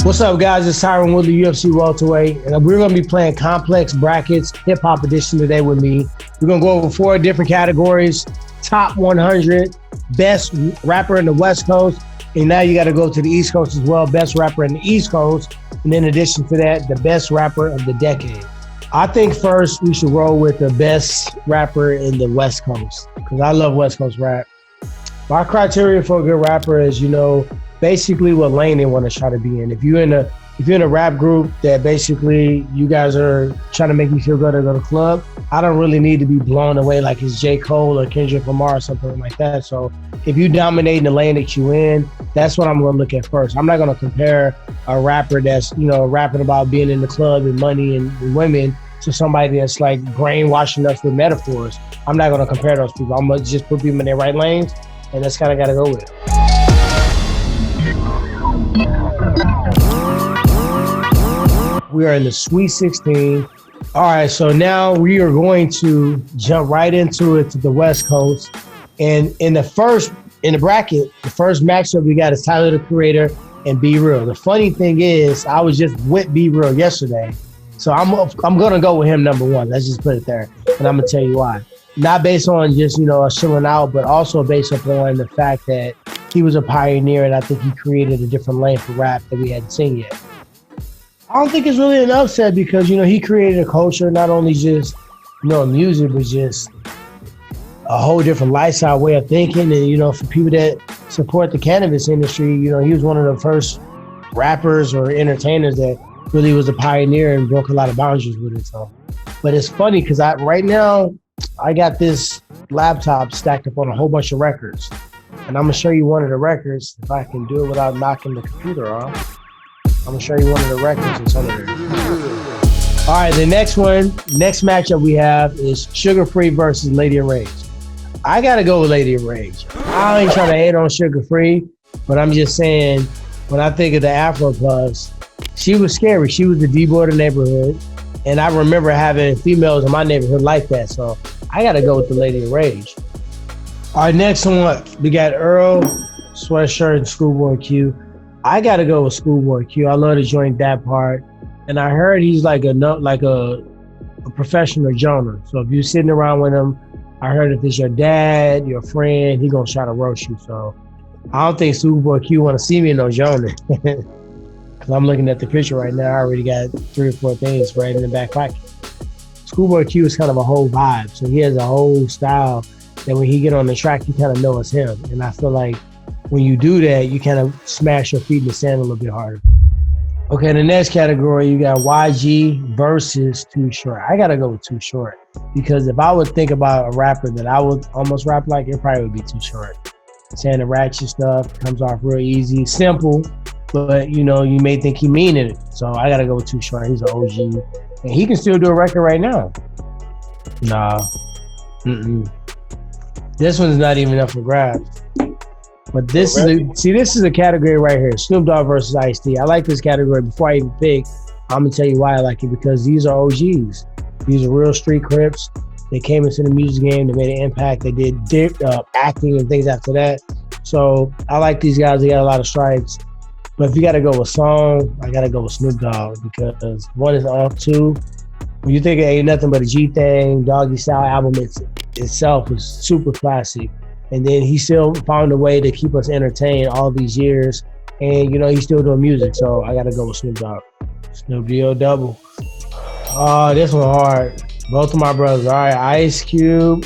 What's up, guys? It's Tyron Woodley, UFC welterweight, and we're going to be playing complex brackets, hip-hop edition today with me. We're going to go over 4 different categories: top 100, best rapper in the West Coast, and now you got to go to the East Coast as well, best rapper in the East Coast, and in addition to that, the best rapper of the decade. I think first we should roll with the best rapper in the West Coast, because I love West Coast rap. My criteria for a good rapper is, basically what lane they want to try to be in. If you're in a rap group that basically you guys are trying to make me feel good to go to the club, I don't really need to be blown away like it's J. Cole or Kendrick Lamar or something like that. So if you dominate in the lane that you in, that's what I'm going to look at first. I'm not going to compare a rapper that's, rapping about being in the club and money and women to somebody that's like brainwashing us with metaphors. I'm not going to compare those people. I'm going to just put people in their right lanes, and that's kind of got to go with it. We are in the Sweet 16. All right, so now we are going to jump right into it to the West Coast. And in the bracket, the first matchup we got is Tyler, the Creator, and Be Real. The funny thing is, I was just with Be Real yesterday, so I'm gonna go with him number one. Let's just put it there, and I'm gonna tell you why. Not based on just us chilling out, but also based upon the fact that he was a pioneer, and I think he created a different lane for rap that we hadn't seen yet. I don't think it's really an upset because, he created a culture, not only just, music, but just a whole different lifestyle way of thinking. And, for people that support the cannabis industry, he was one of the first rappers or entertainers that really was a pioneer and broke a lot of boundaries with it. So, but it's funny because right now I got this laptop stacked up on a whole bunch of records. And I'm going to show you one of the records, if I can do it without knocking the computer off. I'm going to show you one of the records that's under there. All right, the next matchup we have is Sugar Free versus Lady of Rage. I got to go with Lady of Rage. I ain't trying to hate on Sugar Free, but I'm just saying, when I think of the Afro Plus, she was scary. She was the D-boy of the neighborhood, and I remember having females in my neighborhood like that, so I got to go with the Lady of Rage. All right, next one, we got Earl, Sweatshirt, and Schoolboy Q. I gotta go with Schoolboy Q. I love to join that part, and I heard he's like a professional Jonah. So if you're sitting around with him, I heard if it's your dad, your friend, he gonna try to roast you. So I don't think Schoolboy Q want to see me in no Jonah, because I'm looking at the picture right now. I already got 3 or 4 things right in the back pocket. Schoolboy Q is kind of a whole vibe, so he has a whole style that when he get on the track, you kind of know it's him. And I feel like when you do that, you kind of smash your feet in the sand a little bit harder. Okay, the next category, you got YG versus Too Short. I got to go with Too Short, because if I would think about a rapper that I would almost rap like, it probably would be Too Short. Saying the ratchet stuff comes off real easy, simple, but you may think he meaning it. So I got to go with Too Short. He's an OG, and he can still do a record right now. Nah. This one's not even up for grabs. But this is a category right here. Snoop Dogg versus Ice-T. I like this category. Before I even pick, I'm gonna tell you why I like it, because these are OGs. These are real street Crips. They came into the music game. They made an impact. They did acting and things after that. So I like these guys. They got a lot of stripes. But if you got to go with song, I got to go with Snoop Dogg, because one is off. 2, when you think it ain't nothing but a G-Thing, Doggy Style album itself is super classic. And then he still found a way to keep us entertained all these years. And, he's still doing music. So I got to go with Snoop Dogg. Snoop D-O-double. Oh, this one hard. Both of my brothers. All right, Ice Cube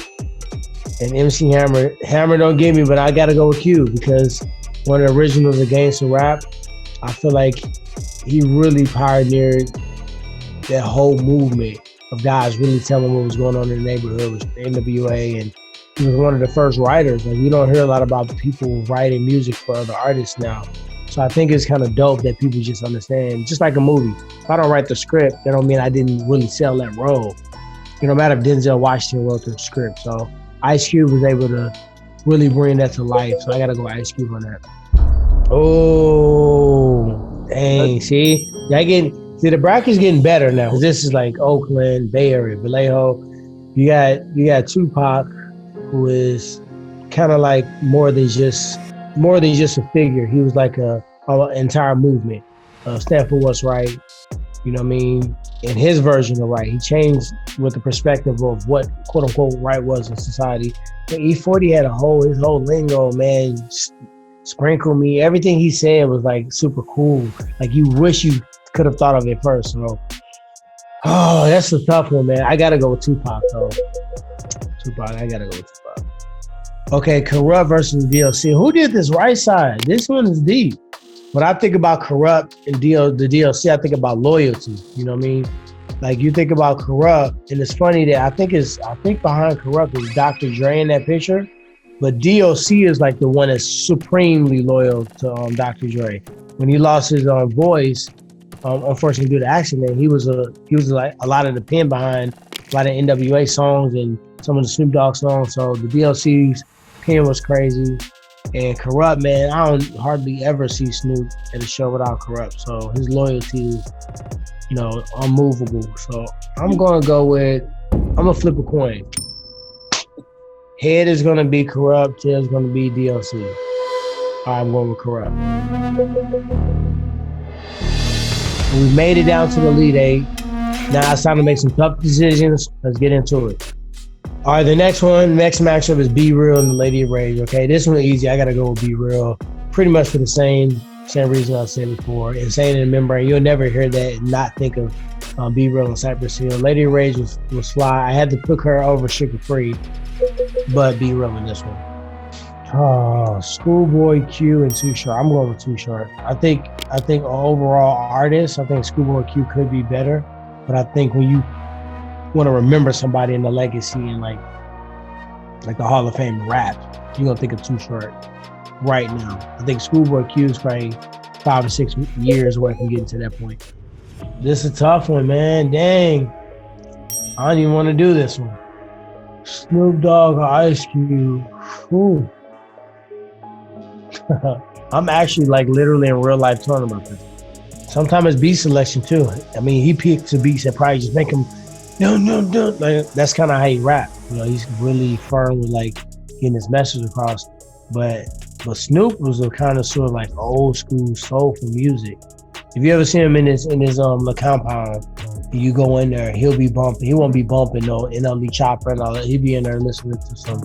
and MC Hammer. Hammer don't get me, but I got to go with Cube, because one of the originals of gangsta rap, I feel like he really pioneered that whole movement of guys really telling what was going on in the neighborhood with NWA, and he was one of the first writers. Like, you don't hear a lot about people writing music for other artists now. So I think it's kind of dope that people just understand, just like a movie. If I don't write the script, that don't mean I didn't really sell that role. No matter if Denzel Washington wrote the script. So Ice Cube was able to really bring that to life. So I got to go Ice Cube on that. Oh, dang. See, the bracket's getting better now. This is like Oakland, Bay Area, Vallejo. You got Tupac, who is kind of like more than just a figure. He was like an entire movement stand for what's right. You know what I mean? In his version of right, he changed with the perspective of what quote unquote right was in society. But E-40 had his whole lingo, man. Sprinkle me. Everything he said was like super cool. Like you wish you could have thought of it first. So, oh, that's a tough one, man. I gotta go with Tupac though. I gotta go with Tupac. Okay, Corrupt versus DLC. Who did this right side? This one is deep. When I think about Corrupt and the DLC, I think about loyalty. You know what I mean? Like you think about Corrupt, and it's funny that I think behind Corrupt is Dr. Dre in that picture, but DOC is like the one that's supremely loyal to Dr. Dre. When he lost his voice, unfortunately due to accident, he was like a lot of the pen behind a lot of NWA songs and some of the Snoop Dogg songs. So the DLC's pen was crazy. And Corrupt, man, I don't hardly ever see Snoop at a show without Corrupt. So his loyalty is, unmovable. So I'm going to flip a coin. Head is going to be Corrupt. Tail is going to be DLC. All right, I'm going with Corrupt. We made it down to the Elite Eight. Now it's time to make some tough decisions. Let's get into it. All right, the next matchup is Be Real and the Lady of Rage. Okay, this one is easy. I got to go with Be Real, pretty much for the same reason I said before. Insane in the Membrane. You'll never hear that and not think of Be Real and Cypress Hill. Lady of Rage was fly. I had to put her over Sugar Free, but Be Real in this one. Oh, Schoolboy Q and Too Short. I'm going with Too Short. I think overall artist, I think Schoolboy Q could be better, but I think when you want to remember somebody in the legacy and like the Hall of Fame rap, you're gonna think of Too Short right now. I think Schoolboy Q is probably 5 or 6 years away from getting to that point. This is a tough one, man. Dang, I don't even want to do this one. Snoop Dogg or Ice Cube. Ooh. I'm actually like literally in real life talking about this. Sometimes it's beat selection too. I mean, he picks the beats that probably just make him no. Like, that's kind of how he rap. He's really firm with like getting his message across. But Snoop was a kind of sort of like old school soulful music. If you ever see him in his little compound, you go in there, he'll be bumping. He won't be bumping no NLE Chopper and all that. He'll be in there listening to some,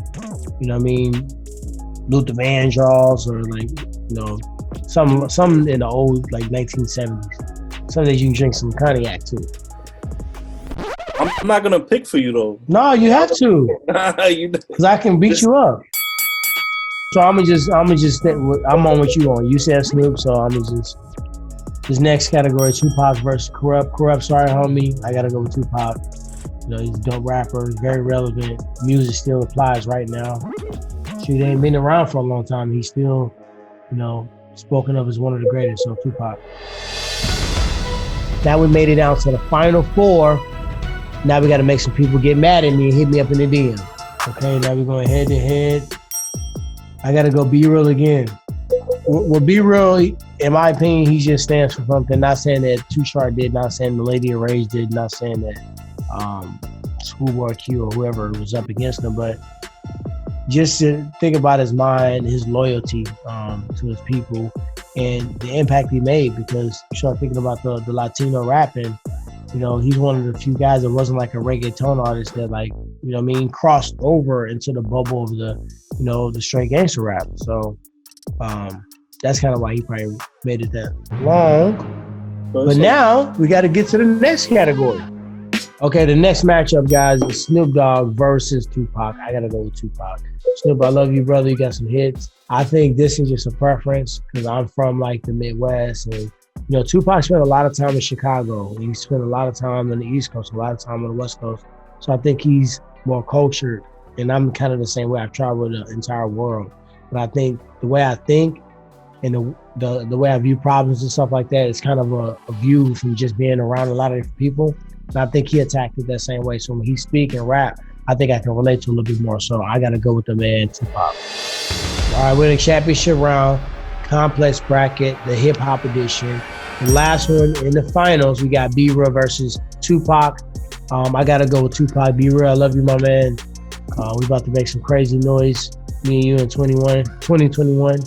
Luther Vandross or like, some in the old like 1970s. Some days you can drink some cognac too. I'm not gonna pick for you though. No, you have to, because I can beat you up. So I'm on what you on. You said Snoop, so I'm gonna just. This next category, Tupac versus Corrupt. Corrupt, sorry homie, I gotta go with Tupac. He's a dope rapper, very relevant. Music still applies right now. Shoot, ain't been around for a long time. He's still, spoken of as one of the greatest. So Tupac. Now we made it down to the final four. Now we got to make some people get mad at me and hit me up in the DM. Okay, now we're going head to head. I got to go Be Real again. Well, Be Real, in my opinion, he just stands for something. Not saying that Too Short did, not saying the Lady of Rage did, not saying that Schoolboy Q or whoever was up against him, but just to think about his mind, his loyalty to his people, and the impact he made. Because you start thinking about the Latino rapping, he's one of the few guys that wasn't like a reggaeton artist that crossed over into the bubble of the straight gangster rap. So that's kind of why he probably made it that long. But now we got to get to the next category. Okay, the next matchup, guys, is Snoop Dogg versus Tupac. I got to go with Tupac. Snoop, I love you, brother. You got some hits. I think this is just a preference because I'm from like the Midwest, and Tupac spent a lot of time in Chicago, and he spent a lot of time on the East Coast, a lot of time on the West Coast. So I think he's more cultured, and I'm kind of the same way. I've traveled the entire world, but I think the way I think and the way I view problems and stuff like that is kind of a view from just being around a lot of different people. And I think he attacked it that same way. So when he speak and rap, I think I can relate to a little bit more. So I got to go with the man Tupac. All right, we're in the championship round, complex bracket, the hip hop edition. The last one in the finals, we got Be Real versus Tupac. I got to go with Tupac. Be Real, I love you, my man. We about to make some crazy noise, me and you in 2021.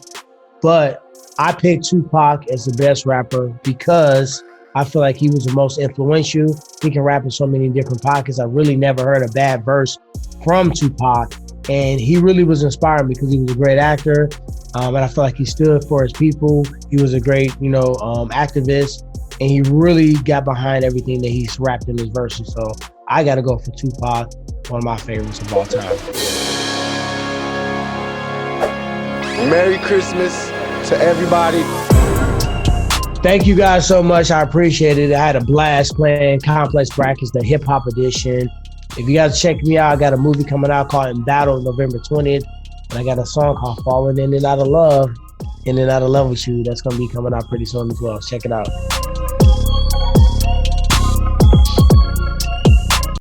But I picked Tupac as the best rapper because I feel like he was the most influential. He can rap in so many different pockets. I really never heard a bad verse from Tupac. And he really was inspiring because he was a great actor. And I feel like he stood for his people. He was a great, activist. And he really got behind everything that he's rapped in his verses. So I got to go for Tupac, one of my favorites of all time. Merry Christmas to everybody. Thank you guys so much. I appreciate it. I had a blast playing Complex Brackets, the hip hop edition. If you guys check me out, I got a movie coming out called In Battle November 20th. And I got a song called Falling In and Out of Love. In and Out of Love with You. That's going to be coming out pretty soon as well. Check it out.